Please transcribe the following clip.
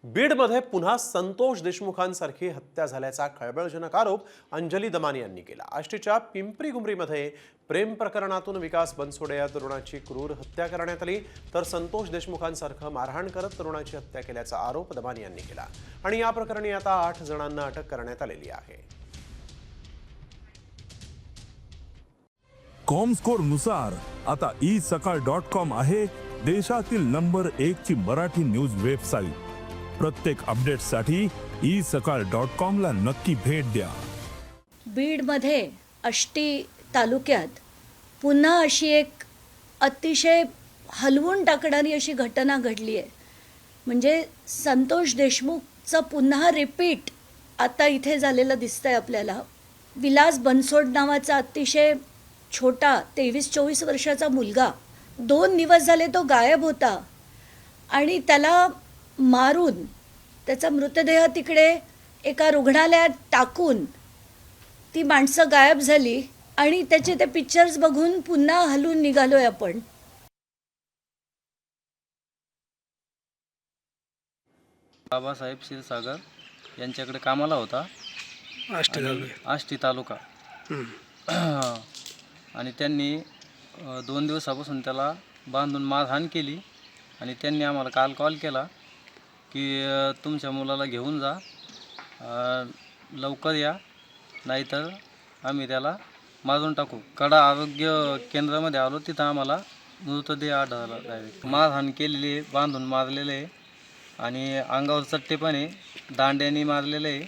बीडमध्ये पुन्हा संतोष देशमुखांसारखी हत्या झाल्याचा खळबळजनक आरोप अंजली दमानी यांनी केला। आष्टीच्या पिंपरी गुमरीमध्ये प्रेम प्रकरणातून विकास बनसोडे या तरुणाची क्रूर हत्या करण्यात आली, तर संतोष देशमुखांसारखं मारहाण करत तरुणाची हत्या केल्याचा आरोप दमानी यांनी केला आणि या प्रकरणी आता 8 जणांना अटक करण्यात आलेली आहे। कॉमस्कोर नुसार आता isakal.com आहे देशातील नंबर 1 ची मराठी न्यूज वेबसाईट। प्रत्येक अपडेटसाठी isakal.com ला नक्की भेट द्या। बीडमध्ये आष्टी तालुक्यात पुन्हा अशी एक अतिशय हलवून टाकणारी अशी घटना घडली आहे। म्हणजे संतोष देशमुखचं पुन्हा रिपीट आता इथे झालेलं दिसतंय आपल्याला। विलास बनसोड नावाचा अतिशय छोटा 23-24 वर्षाचा मुलगा 2 दिवस झाले तो गायब होता आणि त्याला मारून त्याचा मृतदेह तिकडे एका रुग्णालयात टाकून ती माणसं गायब झाली आणि त्याचे ते पिक्चर्स बघून पुन्हा हलून निघालोय आपण। बाबासाहेब क्षीरसागर यांच्याकडे कामाला होता आष्टी तालुका आणि त्यांनी 2 दिवसापासून त्याला बांधून मारहाण केली आणि त्यांनी आम्हाला काल कॉल केला की तुमच्या मुलाला घेऊन जा, लवकर या, नाहीतर आम्ही त्याला मारून टाकू। कडा आरोग्य केंद्रामध्ये आलो, तिथं आम्हाला मृतदेह आढळला। डायरेक्ट मारहाण केलेली, बांधून मारलेले आणि अंगावर चट्टेपणे दांड्याने मारलेले।